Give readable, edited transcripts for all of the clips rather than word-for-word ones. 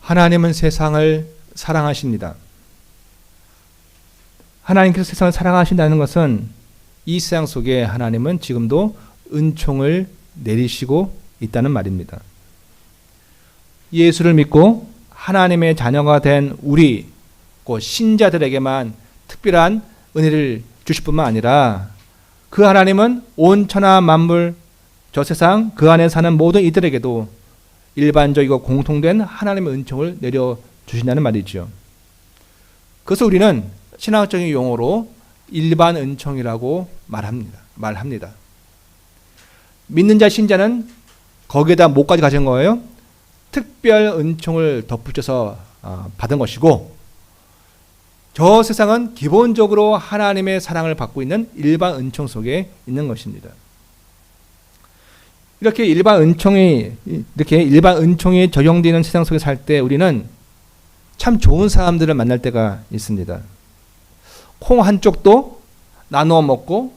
하나님은 세상을 사랑하십니다. 하나님께서 세상을 사랑하신다는 것은 이 세상 속에 하나님은 지금도 은총을 내리시고 있다는 말입니다. 예수를 믿고 하나님의 자녀가 된 우리 곧 신자들에게만 특별한 은혜를 주실 뿐만 아니라 그 하나님은 온 천하 만물 저 세상 그 안에 사는 모든 이들에게도 일반적이고 공통된 하나님의 은총을 내려주신다는 말이죠. 그래서 우리는 신학적인 용어로 일반 은총이라고 말합니다. 믿는 자 신자는 거기에다 뭐까지 가진 거예요? 특별 은총을 덧붙여서 받은 것이고, 저 세상은 기본적으로 하나님의 사랑을 받고 있는 일반 은총 속에 있는 것입니다. 이렇게 일반 은총이 적용되는 세상 속에 살 때 우리는 참 좋은 사람들을 만날 때가 있습니다. 콩 한쪽도 나누어 먹고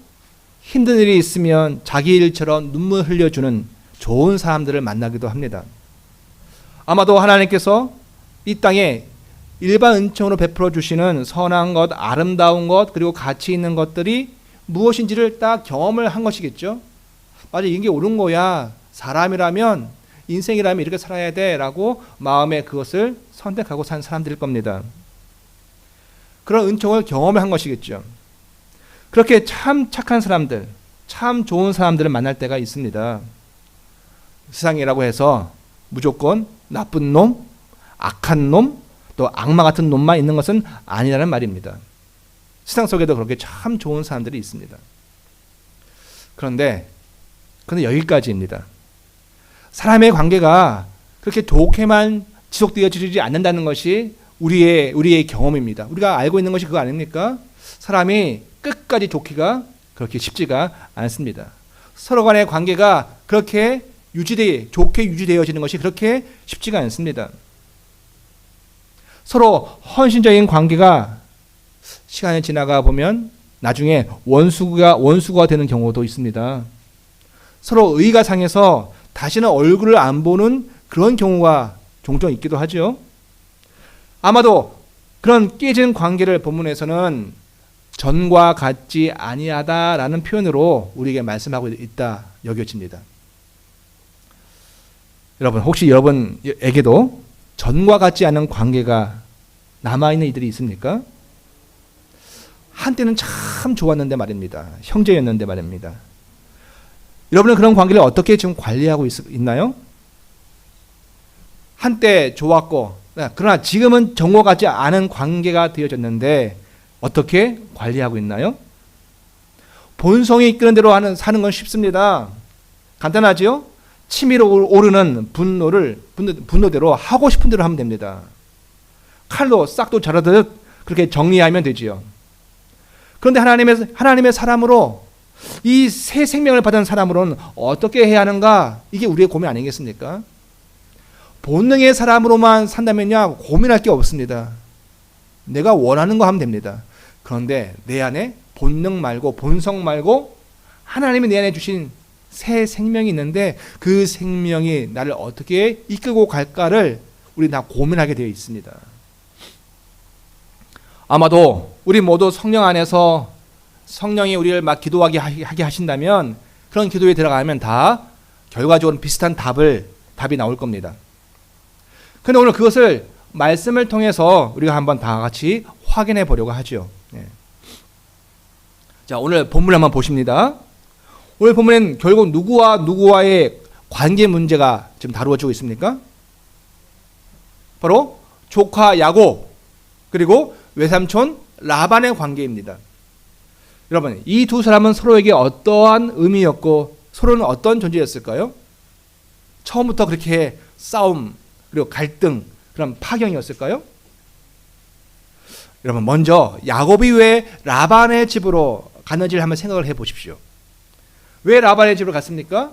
힘든 일이 있으면 자기 일처럼 눈물 흘려주는 좋은 사람들을 만나기도 합니다. 아마도 하나님께서 이 땅에 일반 은총으로 베풀어 주시는 선한 것, 아름다운 것, 그리고 가치 있는 것들이 무엇인지를 딱 경험을 한 것이겠죠. 맞아, 이게 옳은 거야. 사람이라면, 인생이라면 이렇게 살아야 돼 라고 마음에 그것을 선택하고 산 사람들일 겁니다. 그런 은총을 경험을 한 것이겠죠. 그렇게 참 착한 사람들, 참 좋은 사람들을 만날 때가 있습니다. 세상이라고 해서 무조건 나쁜 놈, 악한 놈, 또 악마 같은 놈만 있는 것은 아니라는 말입니다. 세상 속에도 그렇게 참 좋은 사람들이 있습니다. 그런데 여기까지입니다. 사람의 관계가 그렇게 좋게만 지속되어지지 않는다는 것이 우리의 경험입니다. 우리가 알고 있는 것이 그거 아닙니까? 사람이 끝까지 좋기가 그렇게 쉽지가 않습니다. 서로 간의 관계가 그렇게 좋게 유지되어지는 것이 그렇게 쉽지가 않습니다. 서로 헌신적인 관계가 시간이 지나가 보면 나중에 원수가 되는 경우도 있습니다. 서로 의가 상해서 다시는 얼굴을 안 보는 그런 경우가 종종 있기도 하죠. 아마도 그런 깨진 관계를 본문에서는 전과 같지 아니하다라는 표현으로 우리에게 말씀하고 있다 여겨집니다. 여러분, 혹시 여러분에게도 전과 같지 않은 관계가 남아있는 이들이 있습니까? 한때는 참 좋았는데 말입니다. 형제였는데 말입니다. 여러분은 그런 관계를 어떻게 지금 관리하고 있나요? 한때 좋았고, 그러나 지금은 전과 같지 않은 관계가 되어졌는데 어떻게 관리하고 있나요? 본성이 이끄는 대로 사는 건 쉽습니다. 간단하죠? 치밀어 오르는 분노대로 하고 싶은 대로 하면 됩니다. 칼로 싹도 자르듯 그렇게 정리하면 되지요. 그런데 하나님의 사람으로 이 새 생명을 받은 사람으로는 어떻게 해야 하는가? 이게 우리의 고민 아니겠습니까? 본능의 사람으로만 산다면요, 고민할 게 없습니다. 내가 원하는 거 하면 됩니다. 그런데 내 안에 본능 말고 본성 말고 하나님이 내 안에 주신 새 생명이 있는데 그 생명이 나를 어떻게 이끌고 갈까를 우리 다 고민하게 되어 있습니다. 아마도 우리 모두 성령 안에서 성령이 우리를 막 기도하게 하신다면 그런 기도에 들어가면 다 결과적으로 비슷한 답이 나올 겁니다. 그런데 오늘 그것을 말씀을 통해서 우리가 한번 다 같이 확인해 보려고 하죠. 네. 자, 오늘 본문을 한번 보십니다. 오늘 본문엔 결국 누구와의 관계 문제가 지금 다루어지고 있습니까? 바로 조카 야곱 그리고 외삼촌 라반의 관계입니다. 여러분, 이 두 사람은 서로에게 어떠한 의미였고 서로는 어떤 존재였을까요? 처음부터 그렇게 싸움 그리고 갈등 그런 파경이었을까요? 여러분, 먼저 야곱이 왜 라반의 집으로 갔는지를 한번 생각을 해 보십시오. 왜 라반의 집으로 갔습니까?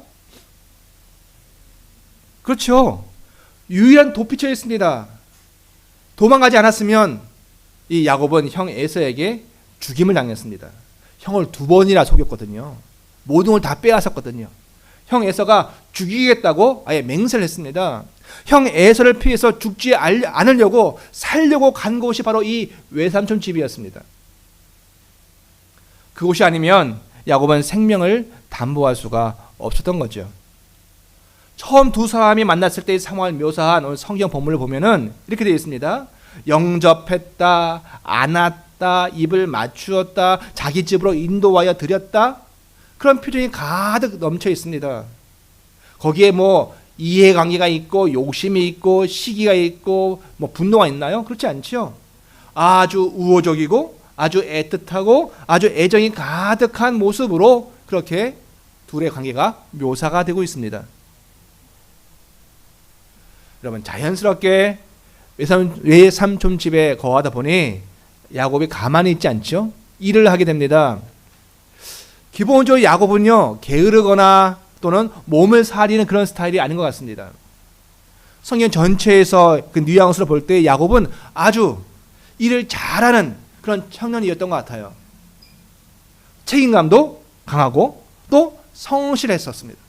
그렇죠. 유일한 도피처였습니다. 도망가지 않았으면 이 야곱은 형 에서에게 죽임을 당했습니다. 형을 2번이나 속였거든요. 모든 걸 다 빼앗았거든요. 형 에서가 죽이겠다고 아예 맹세를 했습니다. 형 에서를 피해서 죽지 않으려고 살려고 간 곳이 바로 이 외삼촌 집이었습니다. 그곳이 아니면 야곱은 생명을 담보할 수가 없었던 거죠. 처음 두 사람이 만났을 때의 상황을 묘사한 오늘 성경 본문을 보면은 이렇게 되어 있습니다. 영접했다, 안았다, 입을 맞추었다, 자기 집으로 인도하여 드렸다. 그런 표정이 가득 넘쳐 있습니다. 거기에 뭐 이해관계가 있고 욕심이 있고 시기가 있고 뭐 분노가 있나요? 그렇지 않죠. 아주 우호적이고 아주 애틋하고 아주 애정이 가득한 모습으로 그렇게 둘의 관계가 묘사가 되고 있습니다. 여러분, 자연스럽게 외삼촌 집에 거하다 보니 야곱이 가만히 있지 않죠. 일을 하게 됩니다. 기본적으로 야곱은요, 게으르거나 또는 몸을 사리는 그런 스타일이 아닌 것 같습니다. 성경 전체에서 그 뉘앙스로 볼 때 야곱은 아주 일을 잘하는 그런 청년이었던 것 같아요. 책임감도 강하고 또 성실했었습니다.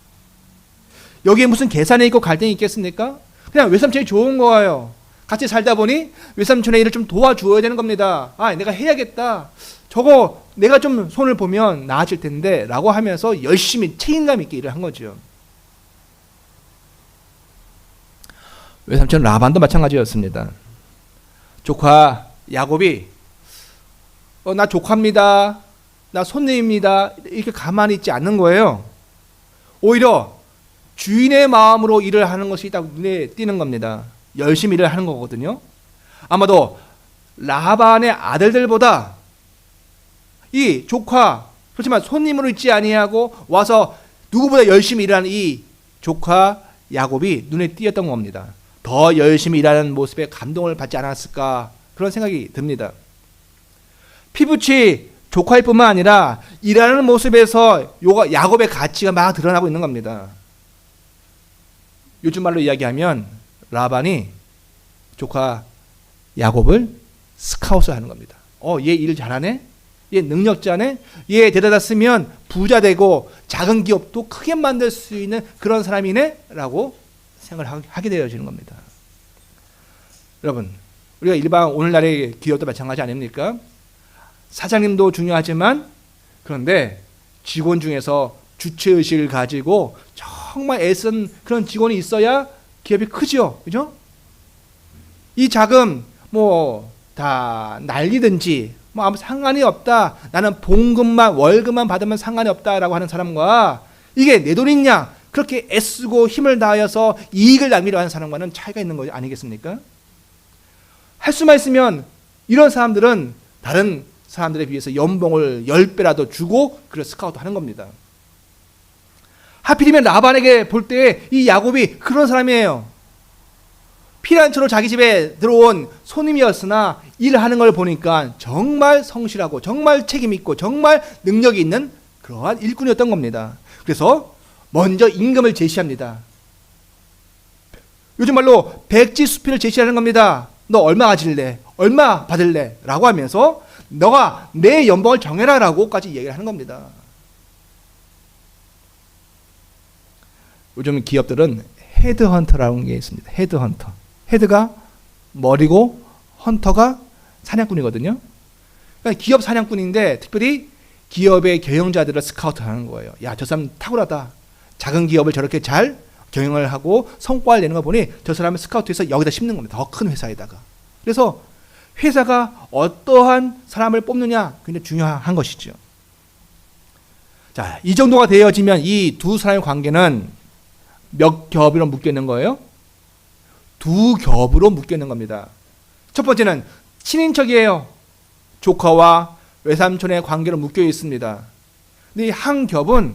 여기에 무슨 계산이 있고 갈등이 있겠습니까? 그냥 외삼촌이 좋은 거예요. 같이 살다 보니 외삼촌의 일을 좀 도와주어야 되는 겁니다. 아, 내가 해야겠다. 저거 내가 좀 손을 보면 나아질 텐데 라고 하면서 열심히 책임감 있게 일을 한 거죠. 외삼촌 라반도 마찬가지였습니다. 조카 야곱이 나 조카입니다, 나 손님입니다 이렇게 가만히 있지 않는 거예요. 오히려 주인의 마음으로 일을 하는 것이 딱 눈에 띄는 겁니다. 열심히 일을 하는 거거든요. 아마도 라반의 아들들보다 이 조카, 그렇지만 손님으로 있지 아니하고 와서 누구보다 열심히 일하는 이 조카 야곱이 눈에 띄었던 겁니다. 더 열심히 일하는 모습에 감동을 받지 않았을까, 그런 생각이 듭니다. 피부치 조카일 뿐만 아니라 일하는 모습에서 야곱의 가치가 막 드러나고 있는 겁니다. 요즘 말로 이야기하면 라반이 조카 야곱을 스카웃을 하는 겁니다. 얘 일 잘하네? 얘 능력자네? 얘 데려다 쓰면 부자 되고 작은 기업도 크게 만들 수 있는 그런 사람이네? 라고 생각을 하게 되어지는 겁니다. 여러분, 우리가 일반 오늘날의 기업도 마찬가지 아닙니까? 사장님도 중요하지만 그런데 직원 중에서 주체의식을 가지고 정말 애쓴 그런 직원이 있어야 기업이 크죠. 그죠? 이 자금 다 날리든지 아무 상관이 없다, 나는 봉급만 월급만 받으면 상관이 없다라고 하는 사람과 이게 내 돈이냐 그렇게 애쓰고 힘을 다하여서 이익을 남기려 하는 사람과는 차이가 있는 거 아니겠습니까? 할 수만 있으면 이런 사람들은 다른 사람들에 비해서 연봉을 10배라도 주고 그걸 스카우트 하는 겁니다. 하필이면 라반에게 볼 때 이 야곱이 그런 사람이에요. 피난처로 자기 집에 들어온 손님이었으나 일하는 걸 보니까 정말 성실하고 정말 책임 있고 정말 능력이 있는 그러한 일꾼이었던 겁니다. 그래서 먼저 임금을 제시합니다. 요즘 말로 백지수필을 제시하는 겁니다. 너 얼마 가질래? 얼마 받을래? 라고 하면서 너가 내 연봉을 정해라 라고까지 얘기를 하는 겁니다. 요즘 기업들은 헤드헌터라는 게 있습니다. 헤드헌터. 헤드가 머리고 헌터가 사냥꾼이거든요. 그러니까 기업 사냥꾼인데 특별히 기업의 경영자들을 스카우트하는 거예요. 야, 저 사람 탁월하다. 작은 기업을 저렇게 잘 경영을 하고 성과를 내는 거 보니 저 사람을 스카우트해서 여기다 심는 겁니다. 더 큰 회사에다가. 그래서 회사가 어떠한 사람을 뽑느냐 굉장히 중요한 것이죠. 자, 이 정도가 되어지면 이 두 사람의 관계는 몇 겹으로 묶여 있는 거예요? 두 겹으로 묶여 있는 겁니다. 첫 번째는 친인척이에요. 조카와 외삼촌의 관계로 묶여 있습니다. 근데 이 한 겹은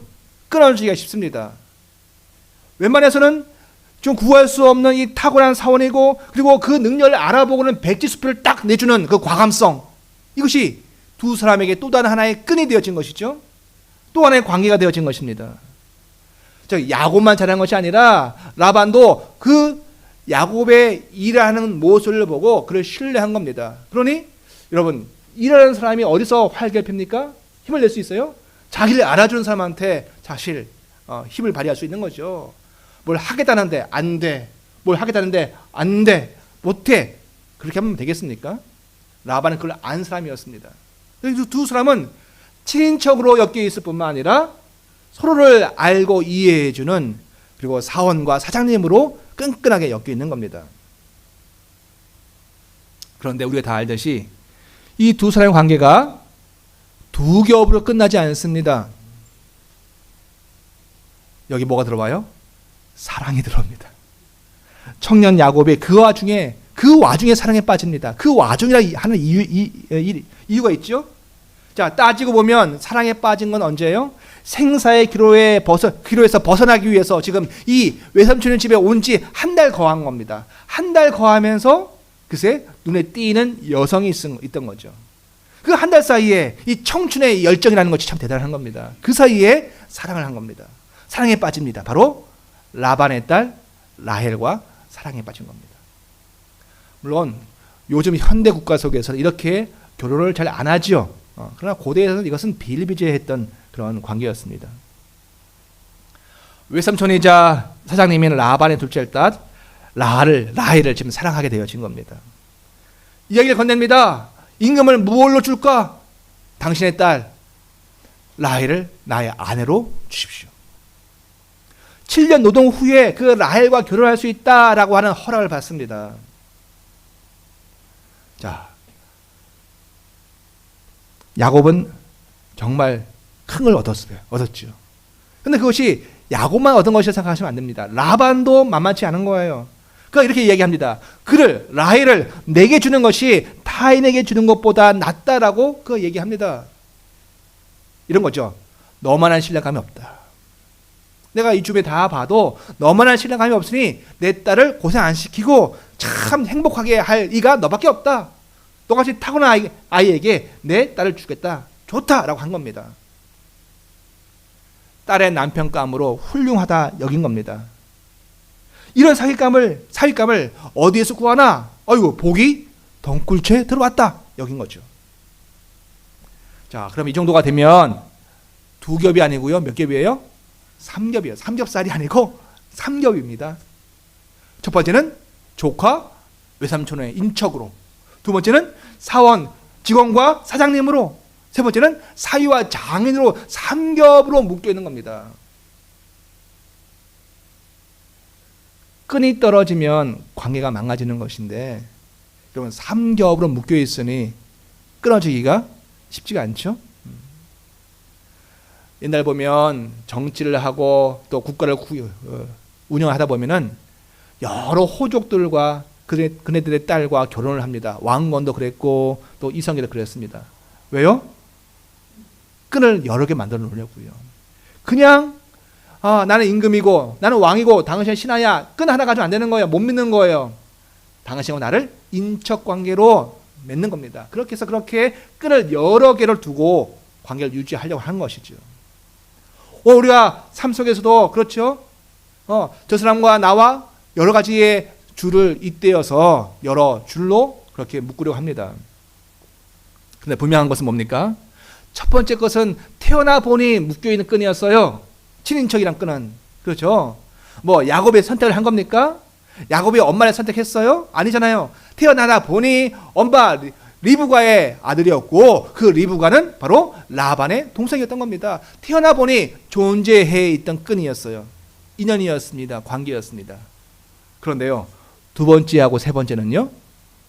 끊어지기가 쉽습니다. 웬만해서는 좀 구할 수 없는 이 탁월한 사원이고 그리고 그 능력을 알아보고는 백지수표를 딱 내주는 그 과감성, 이것이 두 사람에게 또 다른 하나의 끈이 되어진 것이죠. 또 하나의 관계가 되어진 것입니다. 즉 야곱만 잘한 것이 아니라 라반도 그 야곱의 일하는 모습을 보고 그를 신뢰한 겁니다. 그러니 여러분, 일하는 사람이 어디서 활기를 핍니까? 힘을 낼 수 있어요? 자기를 알아주는 사람한테 사실 힘을 발휘할 수 있는 거죠. 뭘 하겠다는데 안 돼. 뭘 하겠다는데 안 돼, 못해. 그렇게 하면 되겠습니까? 라반은 그걸 안 사람이었습니다. 두 사람은 친인척으로 엮여 있을 뿐만 아니라 서로를 알고 이해해주는, 그리고 사원과 사장님으로 끈끈하게 엮여 있는 겁니다. 그런데 우리가 다 알듯이 이 두 사람의 관계가 두 겹으로 끝나지 않습니다. 여기 뭐가 들어와요? 사랑이 들어옵니다. 청년 야곱이 그 와중에 사랑에 빠집니다. 그 와중이라 하는 이유가 있죠. 자, 따지고 보면 사랑에 빠진 건 언제예요? 생사의 기로에서 벗어나기 위해서 지금 이 외삼촌의 집에 온 지 한 달 거한 겁니다. 한 달 거하면서 글쎄 눈에 띄는 여성이 있던 거죠. 그 한 달 사이에 이 청춘의 열정이라는 것이 참 대단한 겁니다. 그 사이에 사랑을 한 겁니다. 사랑에 빠집니다. 바로 라반의 딸 라헬과 사랑에 빠진 겁니다. 물론 요즘 현대 국가 속에서는 이렇게 결혼을 잘 안 하지요. 그러나 고대에서는 이것은 비일비재했던 그런 관계였습니다. 외삼촌이자 사장님인 라반의 둘째 딸 라헬을 지금 사랑하게 되어진 겁니다. 이야기를 건넵니다. 임금을 무엇로 줄까? 당신의 딸 라헬을 나의 아내로 주십시오. 7년 노동 후에 그 라헬과 결혼할 수 있다라고 하는 허락을 받습니다. 자, 야곱은 정말 큰 걸 얻었죠. 근데 그것이 야곱만 얻은 것이라 생각하시면 안 됩니다. 라반도 만만치 않은 거예요. 그러니까 이렇게 이야기합니다. 라헬을 내게 주는 것이 타인에게 주는 것보다 낫다라고 그 얘기합니다. 이런 거죠. 너만한 신뢰감이 없다. 내가 이 주변에 다 봐도 너만한 신뢰감이 없으니 내 딸을 고생 안 시키고 참 행복하게 할 이가 너밖에 없다. 너같이 타고난 아이에게 내 딸을 주겠다. 좋다라고 한 겁니다. 딸의 남편감으로 훌륭하다 여긴 겁니다. 이런 사윗감을 어디에서 구하나? 아이고, 복이 덩굴채 들어왔다 여긴 거죠. 자, 그럼 이 정도가 되면 두 겹이 아니고요. 몇 겹이에요? 3겹이에요. 삼겹살이 아니고 3겹입니다. 첫 번째는 조카, 외삼촌의 인척으로, 두 번째는 사원, 직원과 사장님으로, 세 번째는 사위와 장인으로 3겹으로 묶여 있는 겁니다. 끈이 떨어지면 관계가 망가지는 것인데, 여러분 3겹으로 묶여 있으니 끊어지기가 쉽지가 않죠. 옛날 보면 정치를 하고 또 국가를 운영하다 보면은 여러 호족들과 그네들의 딸과 결혼을 합니다. 왕건도 그랬고 또 이성계도 그랬습니다. 왜요? 끈을 여러 개 만들어 놓으려고요. 그냥 나는 임금이고 나는 왕이고 당신은 신하야, 끈 하나 가지고 안 되는 거예요. 못 믿는 거예요. 당신과 나를 인척관계로 맺는 겁니다. 그렇게 해서 그렇게 끈을 여러 개를 두고 관계를 유지하려고 하는 것이죠. 우리가 삶 속에서도 그렇죠. 저 사람과 나와 여러 가지의 줄을 잇대어서 여러 줄로 그렇게 묶으려고 합니다. 근데 분명한 것은 뭡니까? 첫 번째 것은 태어나 보니 묶여있는 끈이었어요. 친인척이란 끈은. 그렇죠. 야곱의 선택을 한 겁니까? 야곱이 엄마를 선택했어요? 아니잖아요. 태어나다 보니 엄마 리브가의 아들이었고 그 리브가는 바로 라반의 동생이었던 겁니다. 태어나 보니 존재해 있던 끈이었어요. 인연이었습니다. 관계였습니다. 그런데요, 두 번째하고 세 번째는요,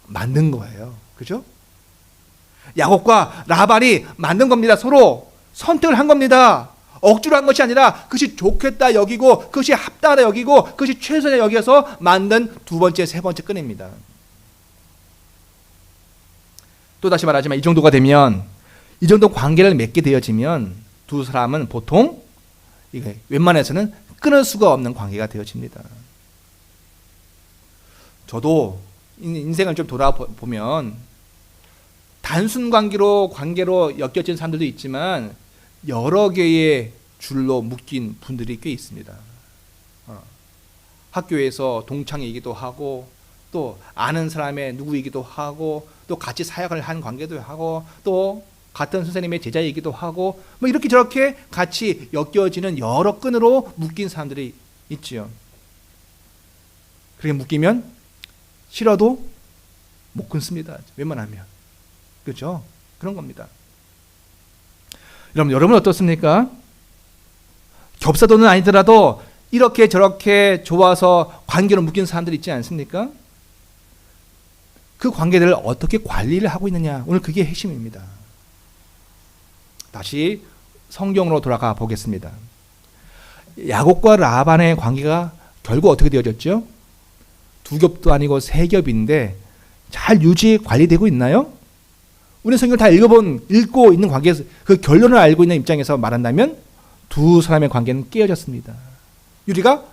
만든 거예요. 그죠? 야곱과 라반이 만든 겁니다. 서로 선택을 한 겁니다. 억지로 한 것이 아니라 그것이 좋겠다 여기고 그것이 합당하다 여기고 그것이 최선의 여기서 만든 두 번째, 세 번째 끈입니다. 또 다시 말하지만 이 정도가 되면, 이 정도 관계를 맺게 되어지면 두 사람은 보통 이게 웬만해서는 끊을 수가 없는 관계가 되어집니다. 저도 인생을 좀 돌아보면 단순 관계로 엮여진 사람들도 있지만 여러 개의 줄로 묶인 분들이 꽤 있습니다. 학교에서 동창이기도 하고 또 아는 사람의 누구이기도 하고 또 같이 사역을 한 관계도 하고 또 같은 선생님의 제자이기도 하고 이렇게 저렇게 같이 엮여지는 여러 끈으로 묶인 사람들이 있지요. 그렇게 묶이면 싫어도 못 끊습니다. 웬만하면. 그렇죠? 그런 겁니다. 여러분 어떻습니까? 겹사도는 아니더라도 이렇게 저렇게 좋아서 관계로 묶인 사람들이 있지 않습니까? 그 관계들을 어떻게 관리를 하고 있느냐, 오늘 그게 핵심입니다. 다시 성경으로 돌아가 보겠습니다. 야곱과 라반의 관계가 결국 어떻게 되어졌죠? 두 겹도 아니고 세 겹인데 잘 유지 관리되고 있나요? 우리 성경을 다 읽고 있는 관계에서 그 결론을 알고 있는 입장에서 말한다면 두 사람의 관계는 깨어졌습니다. 유리가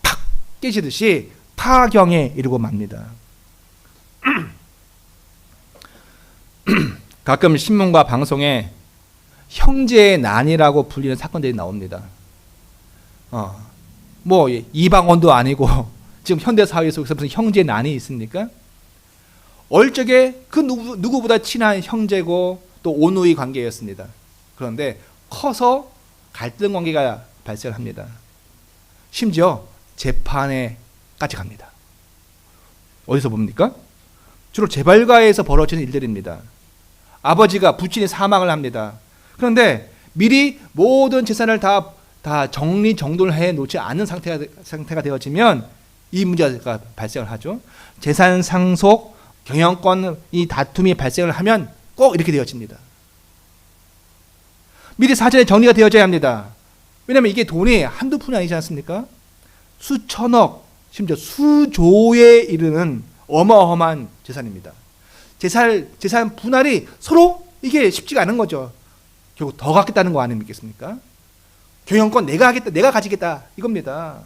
팍 깨지듯이 파경에 이르고 맙니다. 가끔 신문과 방송에 형제의 난이라고 불리는 사건들이 나옵니다. 뭐 이방원도 아니고 지금 현대 사회 속에서 무슨 형제의 난이 있습니까? 얼적에 그 누구보다 친한 형제고 또 오누이 관계였습니다. 그런데 커서 갈등 관계가 발생합니다. 심지어 재판에까지 갑니다. 어디서 봅니까? 주로 재벌가에서 벌어지는 일들입니다. 아버지가 부친이 사망을 합니다. 그런데 미리 모든 재산을 다 정리정돈을 해놓지 않은 상태가 되어지면 이 문제가 발생을 하죠. 재산 상속, 경영권 이 다툼이 발생을 하면 꼭 이렇게 되어집니다. 미리 사전에 정리가 되어져야 합니다. 왜냐하면 이게 돈이 한두 푼이 아니지 않습니까? 수천억, 심지어 수조에 이르는 어마어마한 재산입니다. 재산 분할이 서로 이게 쉽지가 않은 거죠. 결국 더 갖겠다는 거 아니겠습니까? 경영권 내가 하겠다, 내가 가지겠다 이겁니다.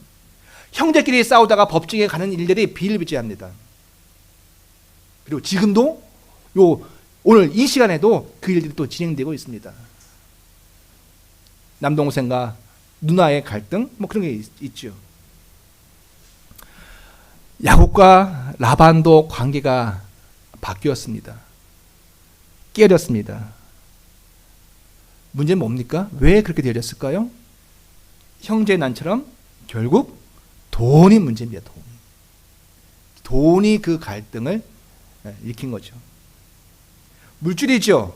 형제끼리 싸우다가 법정에 가는 일들이 비일비재합니다. 그리고 지금도 오늘 이 시간에도 그 일들이 또 진행되고 있습니다. 남동생과 누나의 갈등 뭐 그런 게 있죠. 야곱과 라반도 관계가 바뀌었습니다. 깨어졌습니다. 문제는 뭡니까? 왜 그렇게 되어졌을까요? 형제 난처럼 결국 돈이 문제입니다. 돈이 그 갈등을 일으킨 거죠. 물질이죠.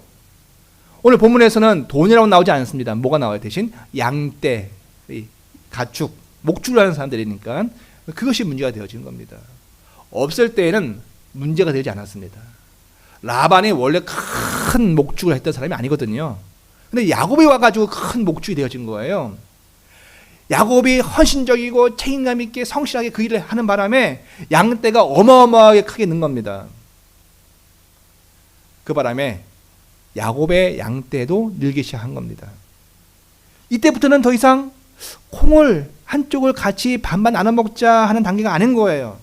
오늘 본문에서는 돈이라고 나오지 않습니다. 뭐가 나와요? 대신 양떼, 가축, 목축을 하는 사람들이니까 그것이 문제가 되어지는 겁니다. 없을 때에는 문제가 되지 않았습니다. 라반이 원래 큰 목축을 했던 사람이 아니거든요. 근데 야곱이 와가지고 큰 목축이 되어진 거예요. 야곱이 헌신적이고 책임감 있게 성실하게 그 일을 하는 바람에 양떼가 어마어마하게 크게 는 겁니다. 그 바람에 야곱의 양떼도 늘기 시작한 겁니다. 이때부터는 더 이상 콩을 한쪽을 같이 반반 나눠 먹자 하는 단계가 아닌 거예요.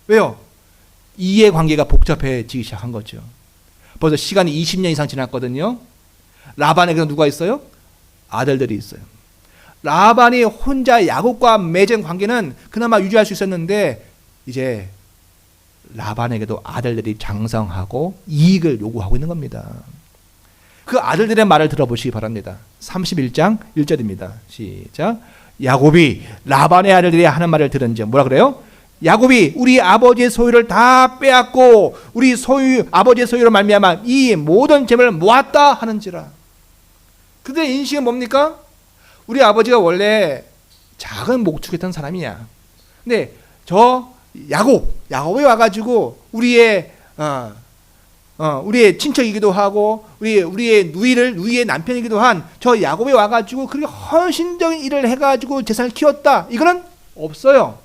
왜요? 이해관계가 복잡해지기 시작한 거죠. 벌써 시간이 20년 이상 지났거든요. 라반에게 누가 있어요? 아들들이 있어요. 라반이 혼자 야곱과 맺은 관계는 그나마 유지할 수 있었는데 이제 라반에게도 아들들이 장성하고 이익을 요구하고 있는 겁니다. 그 아들들의 말을 들어보시기 바랍니다. 31장 1절입니다. 시작. 야곱이 라반의 아들들이 하는 말을 들은즉 뭐라 그래요? 야곱이 우리 아버지의 소유를 다 빼앗고 우리 아버지의 소유로 말미암아 이 모든 재물을 모았다 하는지라. 그들의 인식은 뭡니까? 우리 아버지가 원래 작은 목축했던 사람이냐. 근데 저 야곱이 와가지고 우리의 친척이기도 하고 우리의 누이의 남편이기도 한 저 야곱이 와가지고 그렇게 헌신적인 일을 해가지고 재산을 키웠다. 이거는 없어요.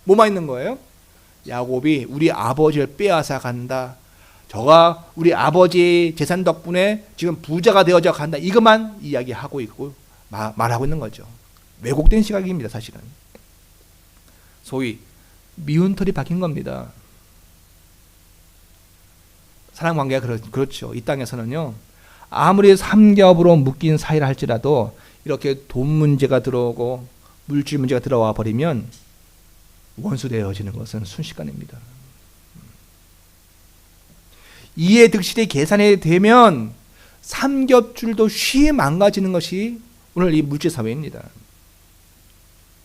뭐만 있는 거예요? 야곱이 우리 아버지를 빼앗아 간다. 저가 우리 아버지 재산 덕분에 지금 부자가 되어져 간다. 이것만 이야기하고 있고 말하고 있는 거죠. 왜곡된 시각입니다. 사실은. 소위 미운 털이 박힌 겁니다. 사랑관계가 그렇죠. 이 땅에서는요. 아무리 삼겹으로 묶인 사이라 할지라도 이렇게 돈 문제가 들어오고 물질 문제가 들어와 버리면 원수되어지는 것은 순식간입니다. 이해 득실이 계산이 되면 삼겹줄도 쉽게 망가지는 것이 오늘 이 물질 사회입니다.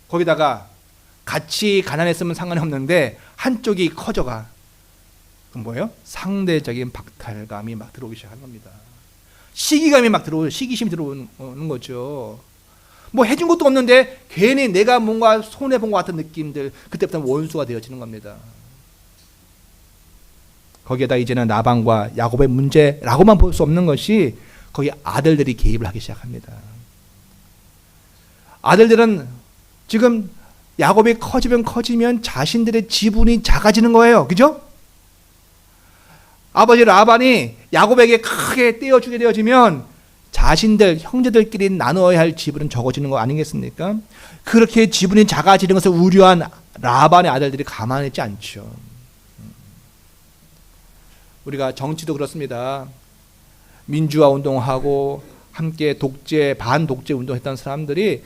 거기다가 같이 가난했으면 상관이 없는데 한쪽이 커져가. 그럼 뭐예요? 상대적인 박탈감이 막 들어오기 시작하는 겁니다. 시기감이 막 들어오고 시기심이 들어오는 거죠. 뭐 해준 것도 없는데 괜히 내가 뭔가 손해본 것 같은 느낌들, 그때부터 원수가 되어지는 겁니다. 거기에다 이제는 라반과 야곱의 문제라고만 볼 수 없는 것이 거기 아들들이 개입을 하기 시작합니다. 아들들은 지금 야곱이 커지면 자신들의 지분이 작아지는 거예요. 그죠? 아버지 라반이 야곱에게 크게 떼어주게 되어지면 자신들 형제들끼리 나눠야 할 지분은 적어지는 거 아니겠습니까? 그렇게 지분이 작아지는 것을 우려한 라반의 아들들이 가만히 있지 않죠. 우리가 정치도 그렇습니다. 민주화 운동하고 함께 반독재 운동했던 사람들이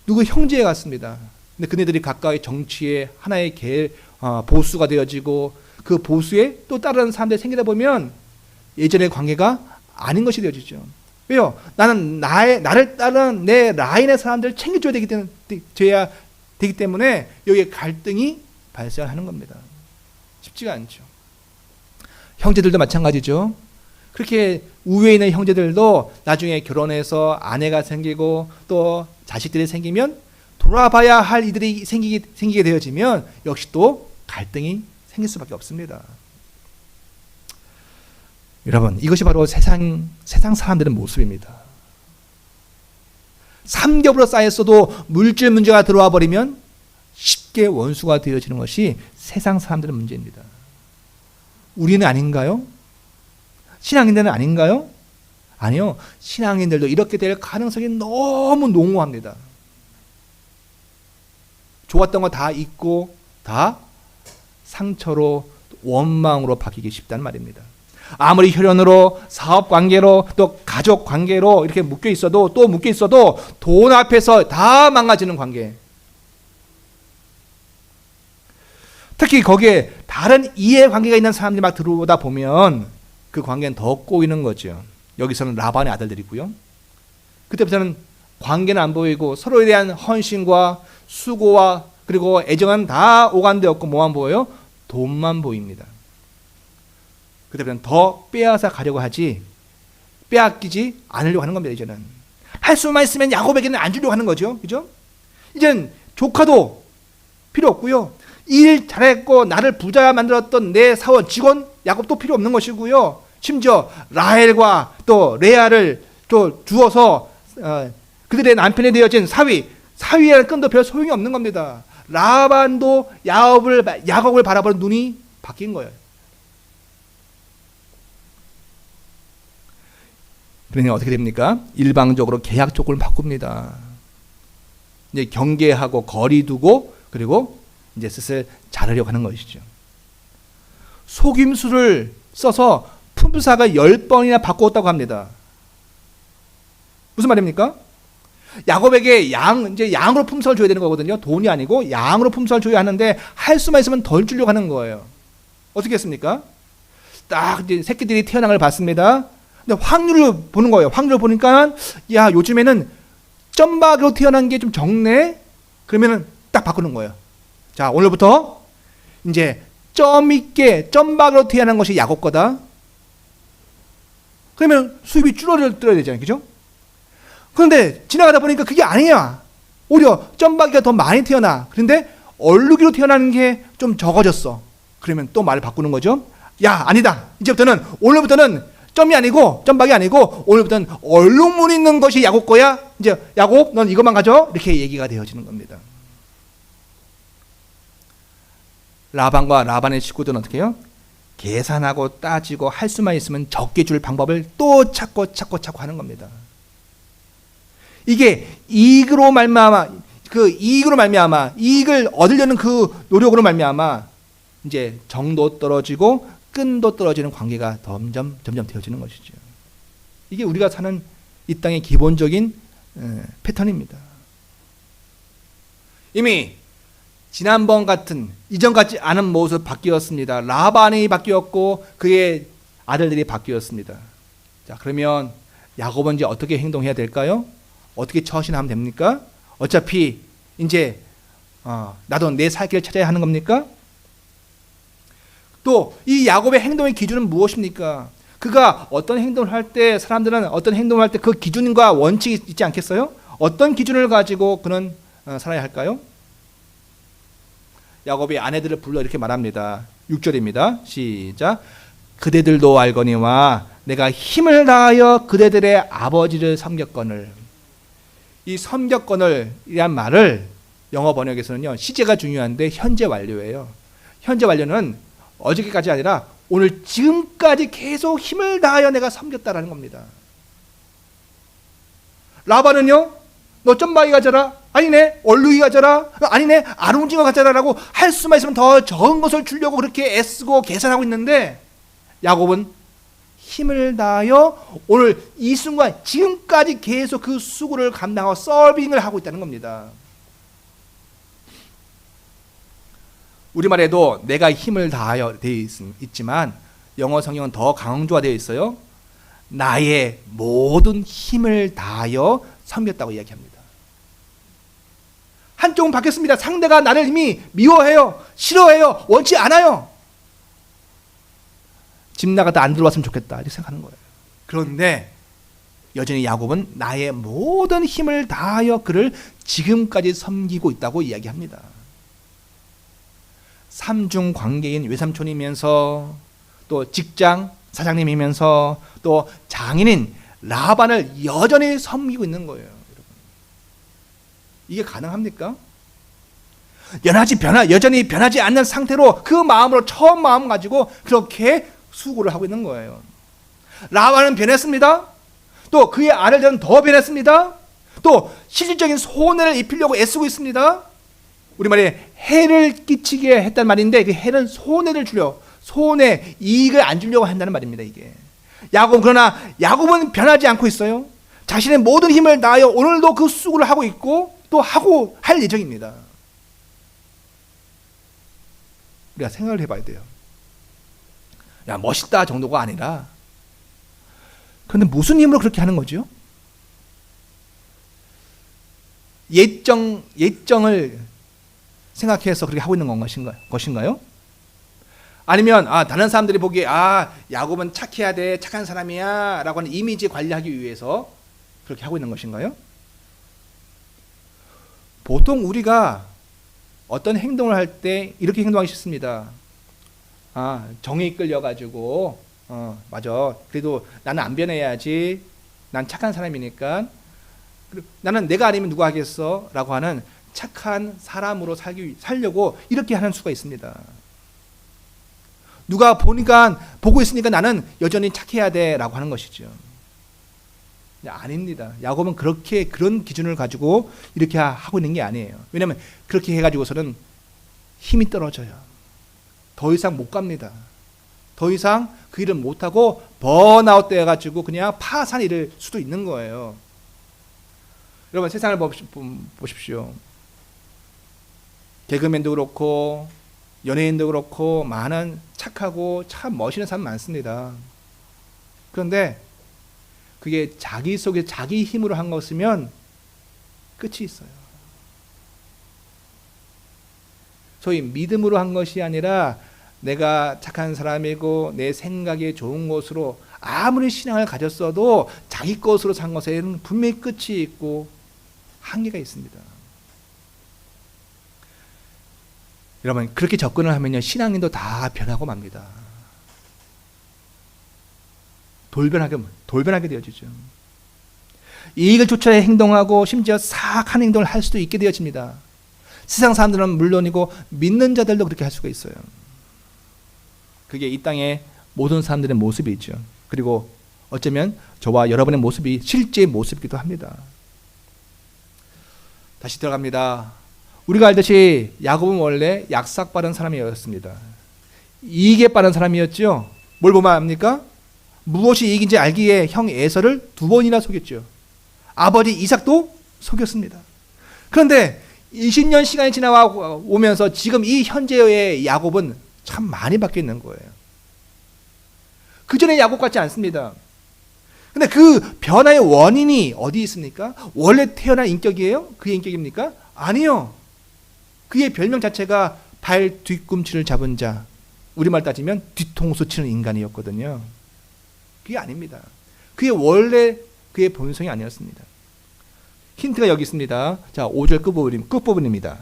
누구 형제에 갔습니다. 근데 그네들이 각각의 정치의 하나의 보수가 되어지고 그 보수에 또 다른 사람들이 생기다 보면 예전의 관계가 아닌 것이 되어지죠. 왜요? 나는 나를 따른 내 라인의 사람들을 챙겨줘야 되기 때문에 여기에 갈등이 발생하는 겁니다. 쉽지가 않죠. 형제들도 마찬가지죠. 그렇게 우위에 있는 형제들도 나중에 결혼해서 아내가 생기고 또 자식들이 생기면 돌아봐야 할 이들이 생기게 되어지면 역시 또 갈등이 생길 수밖에 없습니다. 여러분, 이것이 바로 세상 사람들의 모습입니다. 삼겹으로 쌓였어도 물질 문제가 들어와 버리면 쉽게 원수가 되어지는 것이 세상 사람들의 문제입니다. 우리는 아닌가요? 신앙인들은 아닌가요? 아니요. 신앙인들도 이렇게 될 가능성이 너무 농후합니다. 좋았던 거 다 잊고 다 상처로 원망으로 바뀌기 쉽다는 말입니다. 아무리 혈연으로 사업 관계로 또 가족 관계로 이렇게 묶여 있어도 돈 앞에서 다 망가지는 관계. 특히 거기에 다른 이해관계가 있는 사람들이 막 들어오다 보면 그 관계는 더 꼬이는 거죠. 여기서는 라반의 아들들이고요. 그때부터는 관계는 안 보이고 서로에 대한 헌신과 수고와 그리고 애정은 다 오간되었고 뭐만 보여요? 돈만 보입니다. 그때부터는 더 빼앗아 가려고 하지 빼앗기지 않으려고 하는 겁니다. 이제는 할 수만 있으면 야곱에게는 안 주려고 하는 거죠. 그죠? 이제는 조카도 필요 없고요. 일 잘했고 나를 부자 만들었던 내 사원 직원 야곱도 필요 없는 것이고요. 심지어 라헬과 또 레아를 또 주어서 그들의 남편이 되어진 사위라는 끈도 별 소용이 없는 겁니다. 라반도 야곱을 바라보는 눈이 바뀐 거예요. 그러니 어떻게 됩니까? 일방적으로 계약 조건을 바꿉니다. 이제 경계하고 거리 두고 그리고 이제 슬슬 자르려고 하는 것이죠. 속임수를 써서 품사가 10번이나 바꾸었다고 합니다. 무슨 말입니까? 야곱에게 이제 양으로 품삯을 줘야 되는 거거든요. 돈이 아니고 양으로 품삯을 줘야 하는데 할 수만 있으면 덜 주려고 하는 거예요. 어떻게 했습니까? 딱 이제 새끼들이 태어난 걸 봤습니다. 근데 확률을 보는 거예요. 확률을 보니까 야 요즘에는 점박으로 태어난 게 좀 적네. 그러면은 딱 바꾸는 거예요. 자 오늘부터 이제 점박으로 태어난 것이 야곱 거다. 그러면 수입이 줄어들어야 되잖아요. 그죠? 그런데 지나가다 보니까 그게 아니야. 오히려 점박이가 더 많이 태어나. 그런데 얼룩이로 태어나는 게 좀 적어졌어. 그러면 또 말을 바꾸는 거죠. 야 아니다. 오늘부터는 점이 아니고 점박이 아니고 오늘부터는 얼룩물 있는 것이 야곱 거야. 이제 야곱 넌 이것만 가져. 이렇게 얘기가 되어지는 겁니다. 라반과 라반의 식구들은 어떻게 해요? 계산하고 따지고 할 수만 있으면 적게 줄 방법을 또 찾고 하는 겁니다. 이게 이익으로 말미암아 이익을 얻으려는 그 노력으로 말미암아 이제 정도 떨어지고 끈도 떨어지는 관계가 점점 되어지는 것이죠. 이게 우리가 사는 이 땅의 기본적인 패턴입니다. 이미 지난번 같은 이전 같지 않은 모습 바뀌었습니다. 라반이 바뀌었고 그의 아들들이 바뀌었습니다. 자 그러면 야곱은 이제 어떻게 행동해야 될까요? 어떻게 처신하면 됩니까? 어차피 이제 나도 내 살 길을 찾아야 하는 겁니까? 또 이 야곱의 행동의 기준은 무엇입니까? 그가 어떤 행동을 할 때 사람들은 어떤 행동을 할 때 그 기준과 원칙이 있지 않겠어요? 어떤 기준을 가지고 그는 살아야 할까요? 야곱이 아내들을 불러 이렇게 말합니다. 6절입니다. 시작. 그대들도 알거니와 내가 힘을 다하여 그대들의 아버지를 섬겼거늘. 이 섬겼거늘 이란 말을 영어 번역에서는요, 시제가 중요한데 현재 완료예요. 현재 완료는 어저께까지 아니라 오늘 지금까지 계속 힘을 다하여 내가 섬겼다라는 겁니다. 라반은요, 너 점박이 가져라, 아니네 얼룩이 가져라, 아니네 아롱징어 가져라라고 할 수만 있으면 더 적은 것을 주려고 그렇게 애쓰고 계산하고 있는데, 야곱은 힘을 다하여 오늘 이 순간 지금까지 계속 그 수고를 감당하고 서빙을 하고 있다는 겁니다. 우리말에도 내가 힘을 다하여 되어 있지만 영어 성경은 더 강조가 되어 있어요. 나의 모든 힘을 다하여 섬겼다고 이야기합니다. 한쪽은 바뀌었습니다. 상대가 나를 이미 미워해요, 싫어해요, 원치 않아요. 집 나가다 안 들어왔으면 좋겠다 이렇게 생각하는 거예요. 그런데 여전히 야곱은 나의 모든 힘을 다하여 그를 지금까지 섬기고 있다고 이야기합니다. 삼중 관계인 외삼촌이면서 또 직장 사장님이면서 또 장인인 라반을 여전히 섬기고 있는 거예요. 여러분. 이게 가능합니까? 여전히 변하지 않는 상태로 그 마음으로 처음 마음 가지고 그렇게 수고를 하고 있는 거예요. 라반은 변했습니다. 또 그의 아들들은 더 변했습니다. 또 실질적인 손해를 입히려고 애쓰고 있습니다. 우리말에 해를 끼치게 했단 말인데 그 해는 손해를 주려, 손해, 이익을 안 주려고 한다는 말입니다. 이게 그러나 야곱은 변하지 않고 있어요. 자신의 모든 힘을 다하여 오늘도 그 수고를 하고 있고 또 하고 할 예정입니다. 우리가 생각을 해봐야 돼요. 야, 멋있다 정도가 아니라, 그런데 무슨 힘으로 그렇게 하는 거죠? 예정을 생각해서 그렇게 하고 있는 것인가요? 아니면 다른 사람들이 보기에 야곱은 착해야 돼, 착한 사람이야 라고 하는 이미지 관리하기 위해서 그렇게 하고 있는 것인가요? 보통 우리가 어떤 행동을 할 때 이렇게 행동하기 쉽습니다. 정이 끌려가지고 맞아, 그래도 나는 안 변해야지, 난 착한 사람이니까, 나는 내가 아니면 누가 하겠어 라고 하는 착한 사람으로 살려고 이렇게 하는 수가 있습니다. 누가 보고 있으니까 나는 여전히 착해야 돼 라고 하는 것이죠. 아닙니다. 야곱은 그런 기준을 가지고 이렇게 하고 있는 게 아니에요. 왜냐하면 그렇게 해가지고서는 힘이 떨어져요. 더 이상 못 갑니다. 더 이상 그 일을 못하고 번아웃 돼가지고 그냥 파산이 될 수도 있는 거예요. 여러분, 세상을 보십시오. 개그맨도 그렇고 연예인도 그렇고 많은 착하고 참 멋있는 사람 많습니다. 그런데 그게 자기 속에 자기 힘으로 한 것이면 끝이 있어요. 소위 믿음으로 한 것이 아니라 내가 착한 사람이고 내 생각이 좋은 것으로 아무리 신앙을 가졌어도 자기 것으로 산 것에는 분명히 끝이 있고 한계가 있습니다. 여러분, 그렇게 접근을 하면요, 신앙인도 다 변하고 맙니다. 돌변하게 되어지죠. 이익을 쫓아 행동하고 심지어 사악한 행동을 할 수도 있게 되어집니다. 세상 사람들은 물론이고 믿는 자들도 그렇게 할 수가 있어요. 그게 이 땅의 모든 사람들의 모습이죠. 그리고 어쩌면 저와 여러분의 모습이 실제의 모습이기도 합니다. 다시 들어갑니다. 우리가 알듯이 야곱은 원래 약삭 빠른 사람이었습니다. 이익에 빠른 사람이었죠. 뭘 보면 압니까? 무엇이 이익인지 알기에 형 에서를 2번이나 속였죠. 아버지 이삭도 속였습니다. 그런데 20년 시간이 지나오면서 지금 이 현재의 야곱은 참 많이 바뀌어 있는 거예요. 그 전에 야곱 같지 않습니다. 근데 그 변화의 원인이 어디 있습니까? 원래 태어난 인격이에요? 그 인격입니까? 아니요. 그의 별명 자체가 발 뒤꿈치를 잡은 자, 우리말 따지면 뒤통수 치는 인간이었거든요. 그게 아닙니다. 그게 원래 그의 본성이 아니었습니다. 힌트가 여기 있습니다. 자, 5절 끝부분입니다.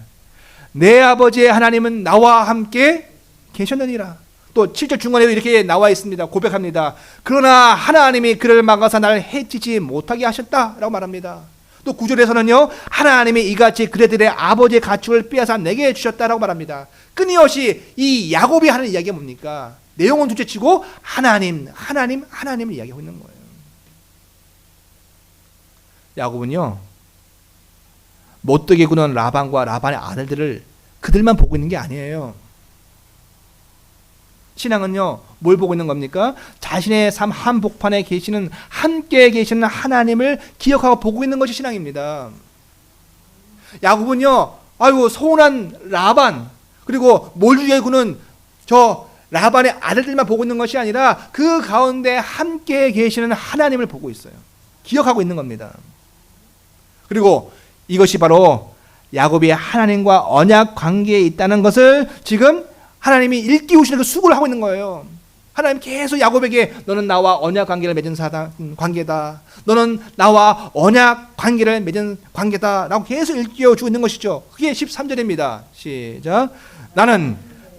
내 아버지의 하나님은 나와 함께 계셨느니라. 또 7절 중간에도 이렇게 나와 있습니다. 고백합니다. 그러나 하나님이 그를 막아서 나를 해치지 못하게 하셨다라고 말합니다. 또 9절에서는요, 하나님이 이같이 그들의 아버지의 가축을 빼앗아 내게 주셨다라고 말합니다. 끊임없이 이 야곱이 하는 이야기가 뭡니까? 내용은 둘째치고 하나님을 이야기하고 있는 거예요. 야곱은요, 못되게 구는 라반과 라반의 아들들을 그들만 보고 있는 게 아니에요. 신앙은요, 뭘 보고 있는 겁니까? 자신의 삶 한복판에 계시는, 함께 계시는 하나님을 기억하고 보고 있는 것이 신앙입니다. 야곱은요, 아이고 서운한 라반, 그리고 몰주에 구는 저 라반의 아들들만 보고 있는 것이 아니라 그 가운데 함께 계시는 하나님을 보고 있어요. 기억하고 있는 겁니다. 그리고 이것이 바로 야곱이 하나님과 언약 관계에 있다는 것을 지금 하나님이 일깨우시는 그 수고를 하고 있는 거예요. 하나님 계속 야곱에게 너는 나와 언약 관계를 맺은 관계다. 너는 나와 언약 관계를 맺은 관계다. 라고 계속 일깨워주고 있는 것이죠. 그게 13절입니다. 시작. 나는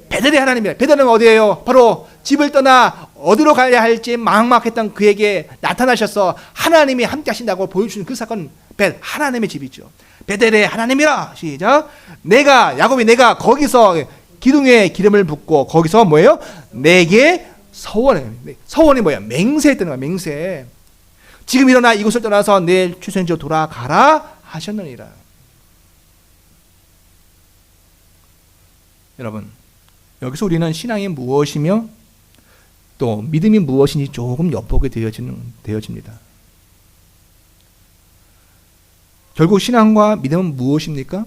베델의 하나님이다. 베델은 어디예요? 바로 집을 떠나 어디로 가야 할지 막막했던 그에게 나타나셔서 하나님이 함께 하신다고 보여주는 그 사건, 하나님의 집이죠. 베델의 하나님이라. 시작. 야곱이 내가 거기서 기둥에 기름을 붓고 거기서 뭐예요? 내게 서원이 뭐야? 맹세했다는 거야. 맹세. 지금 일어나 이곳을 떠나서 내 출생지로 돌아가라 하셨느니라. 여러분, 여기서 우리는 신앙이 무엇이며 또 믿음이 무엇인지 조금 엿보게 되어집니다. 결국 신앙과 믿음은 무엇입니까?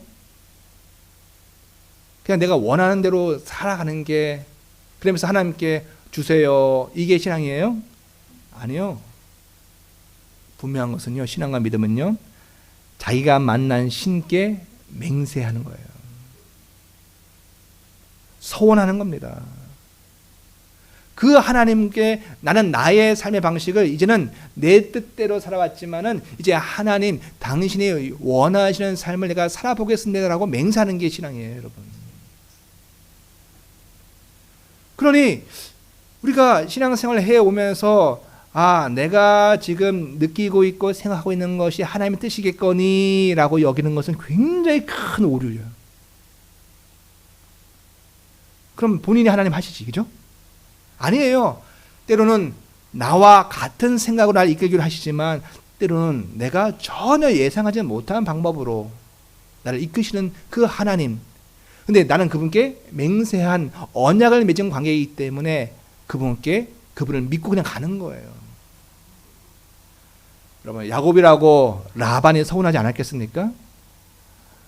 그냥 내가 원하는 대로 살아가는 게, 그러면서 하나님께 주세요, 이게 신앙이에요? 아니요. 분명한 것은요, 신앙과 믿음은요, 자기가 만난 신께 맹세하는 거예요. 서원하는 겁니다. 그 하나님께 나는 나의 삶의 방식을 이제는 내 뜻대로 살아왔지만은 이제 하나님 당신이 원하시는 삶을 내가 살아보겠습니다라고 맹세하는 게 신앙이에요, 여러분. 그러니 우리가 신앙생활을 해오면서 내가 지금 느끼고 있고 생각하고 있는 것이 하나님의 뜻이겠거니 라고 여기는 것은 굉장히 큰 오류예요. 그럼 본인이 하나님 하시지, 그죠? 아니에요. 때로는 나와 같은 생각으로 나를 이끌기로 하시지만 때로는 내가 전혀 예상하지 못한 방법으로 나를 이끄시는 그 하나님, 근데 나는 그분께 맹세한 언약을 맺은 관계이기 때문에 그분을 믿고 그냥 가는 거예요. 여러분, 야곱이라고 라반이 서운하지 않았겠습니까?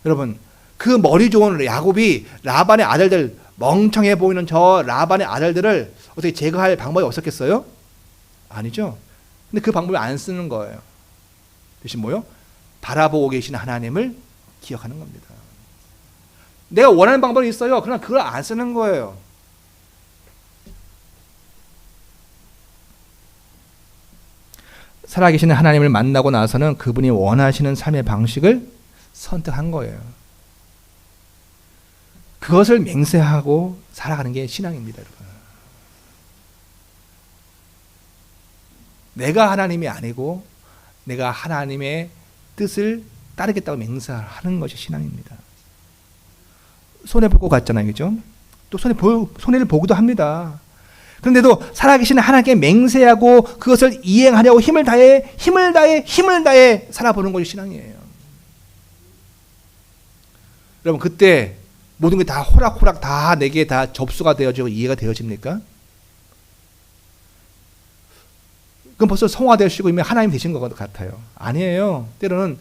여러분, 그 머리 좋은 야곱이 라반의 아들들, 멍청해 보이는 저 라반의 아들들을 어떻게 제거할 방법이 없었겠어요? 아니죠. 근데 그 방법을 안 쓰는 거예요. 대신 뭐요? 바라보고 계시는 하나님을 기억하는 겁니다. 내가 원하는 방법이 있어요. 그러나 그걸 안 쓰는 거예요. 살아계시는 하나님을 만나고 나서는 그분이 원하시는 삶의 방식을 선택한 거예요. 그것을 맹세하고 살아가는 게 신앙입니다, 여러분. 내가 하나님이 아니고 내가 하나님의 뜻을 따르겠다고 맹세하는 것이 신앙입니다. 손해볼 것 같잖아요, 그죠? 또 손해를 보기도 합니다. 그런데도 살아계시는 하나님께 맹세하고 그것을 이행하려고 힘을 다해 살아보는 것이 신앙이에요. 여러분, 그때 모든 게 다 호락호락 다 내게 다 접수가 되어지고 이해가 되어집니까? 그럼 벌써 성화되시고 이미 하나님 되신 것 같아요. 아니에요. 때로는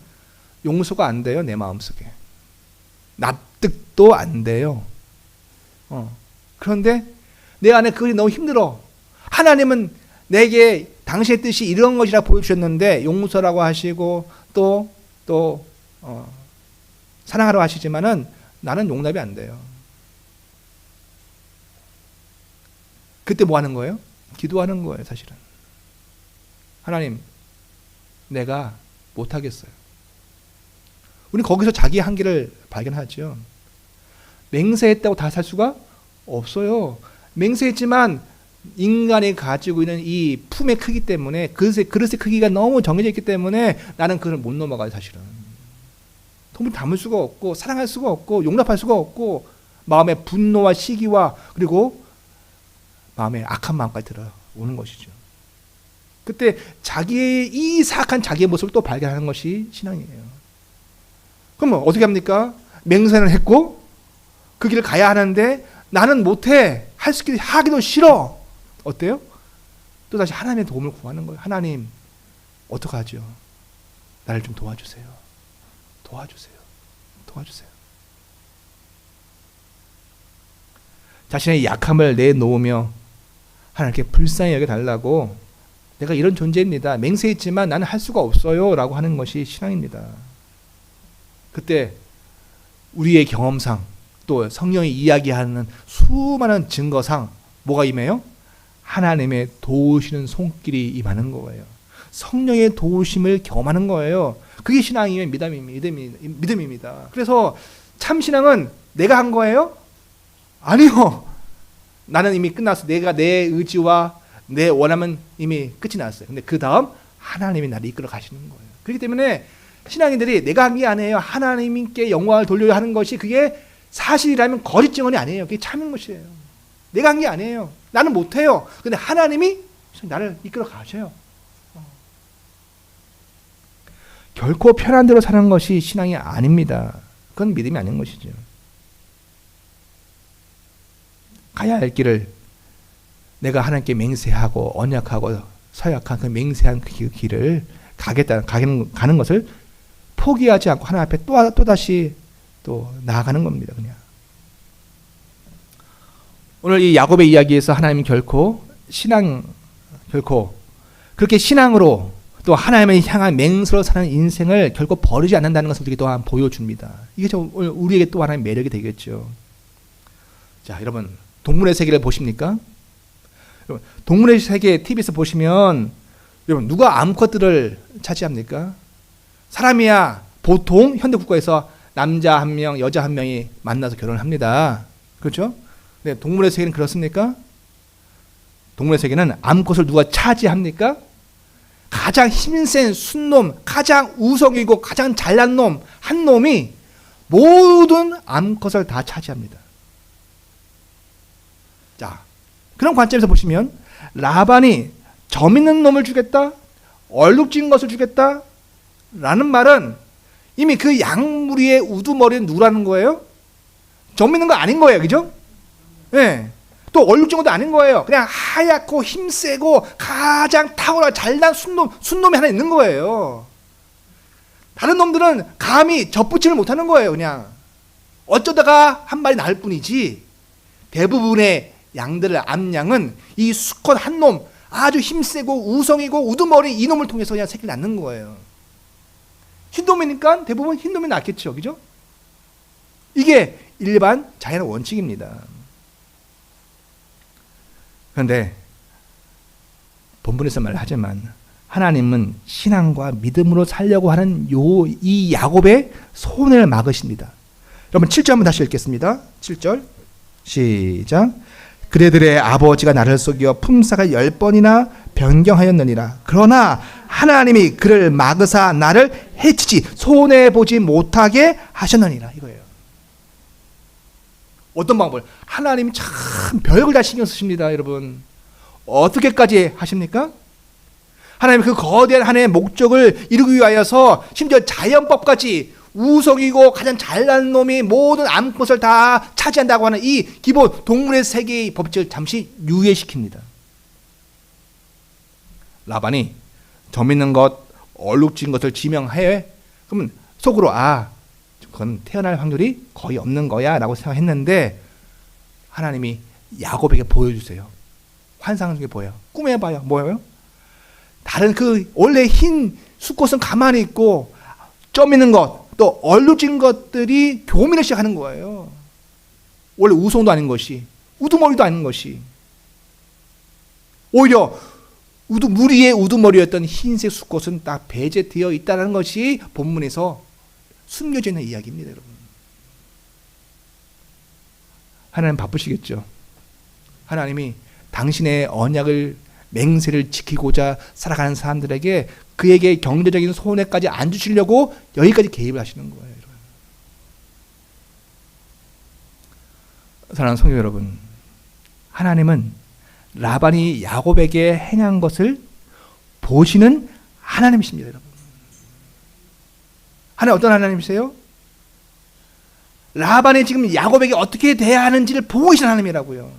용서가 안 돼요, 내 마음속에. 납득도 안 돼요. 그런데 내 안에 그것이 너무 힘들어. 하나님은 내게 당신의 뜻이 이런 것이라 보여주셨는데 용서라고 하시고 또 사랑하라고 하시지만은 나는 용납이 안 돼요. 그때 뭐 하는 거예요? 기도하는 거예요, 사실은. 하나님, 내가 못하겠어요. 우리는 거기서 자기의 한계를 발견하죠. 맹세했다고 다 살 수가 없어요. 맹세했지만 인간이 가지고 있는 이 품의 크기 때문에, 그릇의 크기가 너무 정해져 있기 때문에 나는 그걸 못 넘어가요, 사실은. 통을 담을 수가 없고, 사랑할 수가 없고, 용납할 수가 없고, 마음의 분노와 시기와 그리고 마음에 악한 마음까지 들어오는 것이죠. 그때 자기의 이 사악한 자기의 모습을 또 발견하는 것이 신앙이에요. 그럼 어떻게 합니까? 맹세는 했고 그 길을 가야 하는데 나는 못해, 하기도 싫어. 어때요? 또다시 하나님의 도움을 구하는 거예요. 하나님, 어떡하죠? 나를 좀 도와주세요. 도와주세요. 자신의 약함을 내놓으며 하나님께 불쌍히 여겨달라고, 내가 이런 존재입니다, 맹세했지만 나는 할 수가 없어요 라고 하는 것이 신앙입니다. 그때 우리의 경험상 또 성령이 이야기하는 수많은 증거상 뭐가 임해요? 하나님의 도우시는 손길이 임하는 거예요. 성령의 도우심을 경험하는 거예요. 그게 신앙이면 믿음입니다. 그래서 참 신앙은 내가 한 거예요? 아니요. 나는 이미 끝났어. 내가 내 의지와 내 원함은 이미 끝이 났어요. 근데 그 다음 하나님이 나를 이끌어 가시는 거예요. 그렇기 때문에 신앙인들이 내가 한 게 아니에요, 하나님께 영광을 돌려야 하는 것이, 그게 사실이라면 거짓 증언이 아니에요. 그게 참인 것이에요. 내가 한 게 아니에요. 나는 못해요. 근데 하나님이 나를 이끌어 가셔요. 결코 편한 대로 사는 것이 신앙이 아닙니다. 그건 믿음이 아닌 것이죠. 가야 할 길을 내가 하나님께 맹세하고 언약하고 서약한 그 맹세한 그 길을 가는 것을 포기하지 않고 하나님 앞에 또다시 또 나아가는 겁니다. 그냥. 오늘 이 야곱의 이야기에서 하나님은 결코 그렇게 신앙으로 또 하나님을 향한 맹세로 사는 인생을 결코 버리지 않는다는 것을 우리에게 또한 보여줍니다. 이게 오늘 우리에게 또 하나의 매력이 되겠죠. 자, 여러분, 동물의 세계를 보십니까? 여러분, 동물의 세계 TV에서 보시면 여러분, 누가 암컷들을 차지합니까? 사람이야 보통 현대 국가에서 남자 한 명, 여자 한 명이 만나서 결혼을 합니다. 그렇죠? 근데 동물의 세계는 그렇습니까? 동물의 세계는 암컷을 누가 차지합니까? 가장 힘센 순놈, 가장 우성이고 가장 잘난 놈 한 놈이 모든 암컷을 다 차지합니다. 자, 그런 관점에서 보시면 라반이 점 있는 놈을 주겠다, 얼룩진 것을 주겠다 라는 말은 이미 그 양무리의 우두머리는 누구라는 거예요? 점 있는 거 아닌 거예요. 그죠? 네. 또 얼룩진 것도 아닌 거예요. 그냥 하얗고 힘세고 가장 탁월하고 잘난 순놈이 하나 있는 거예요. 다른 놈들은 감히 접붙이를 못하는 거예요. 그냥 어쩌다가 한 마리 낳을 뿐이지, 대부분의 양들을, 암양은 이 수컷 한 놈, 아주 힘세고 우성이고 우두머리 이놈을 통해서 그냥 새끼를 낳는 거예요. 흰놈이니까 대부분 흰놈이 낳겠죠. 그죠? 이게 일반 자연의 원칙입니다. 그런데 본문에서 말하지만 하나님은 신앙과 믿음으로 살려고 하는 이 야곱의 손을 막으십니다. 여러분 7절 한번 다시 읽겠습니다. 7절 시작. 그대들의 아버지가 나를 속여 품삯을 10번이나 변경하였느니라. 그러나 하나님이 그를 막으사 나를 해치지 손해보지 못하게 하셨느니라. 이거예요. 어떤 방법을? 하나님이 참 별걸 다 신경 쓰십니다. 여러분, 어떻게까지 하십니까? 하나님 그 거대한 하나님의 목적을 이루기 위하여서 심지어 자연법까지, 우성이고 가장 잘난 놈이 모든 암컷을 다 차지한다고 하는 이 기본 동물의 세계의 법칙을 잠시 유예시킵니다. 라반이 점 있는 것, 얼룩진 것을 지명해, 그러면 속으로 그건 태어날 확률이 거의 없는 거야 라고 생각했는데, 하나님이 야곱에게 보여주세요. 환상 중에 보여요. 꿈에 봐요. 뭐예요? 다른 그 원래 흰 수컷은 가만히 있고 점 있는 것, 또 얼룩진 것들이 교민을 시작하는 거예요. 원래 우성도 아닌 것이, 우두머리도 아닌 것이, 오히려 무리의 우두머리였던 흰색 수꽃은 딱 배제되어 있다는 것이 본문에서 숨겨져 있는 이야기입니다, 여러분. 하나님 바쁘시겠죠. 하나님이 당신의 언약을, 맹세를 지키고자 살아가는 사람들에게 그에게 경제적인 손해까지 안 주시려고 여기까지 개입을 하시는 거예요, 여러분. 사랑하는 성도 여러분, 하나님은 라반이 야곱에게 행한 것을 보시는 하나님이십니다, 여러분. 하나님 어떤 하나님이세요? 라반이 지금 야곱에게 어떻게 대해야 하는지를 보고 계신 하나님이라고요.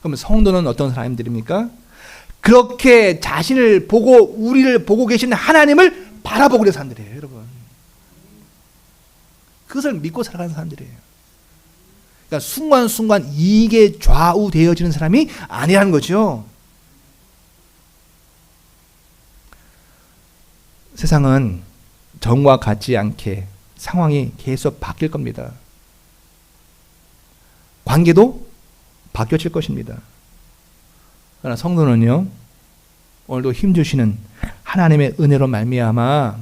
그럼 성도는 어떤 사람들입니까? 그렇게 자신을 보고 우리를 보고 계신 하나님을 바라보고 있는 사람들이에요, 여러분. 그것을 믿고 살아가는 사람들이에요. 그러니까 순간순간 이익에 좌우되어지는 사람이 아니라는 거죠. 세상은 전과 같지 않게 상황이 계속 바뀔 겁니다. 관계도 바뀌어질 것입니다. 그러나 성도는요, 오늘도 힘주시는 하나님의 은혜로 말미암아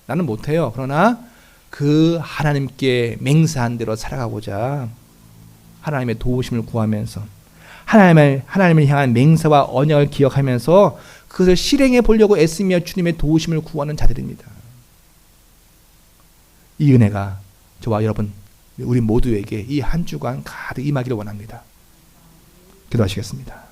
나는 못해요. 그러나 그 하나님께 맹세한 대로 살아가고자 하나님의 도우심을 구하면서 하나님을 향한 맹세와 언약을 기억하면서 그것을 실행해 보려고 애쓰며 주님의 도우심을 구하는 자들입니다. 이 은혜가 저와 여러분 우리 모두에게 이 한 주간 가득 임하기를 원합니다. 기도하시겠습니다.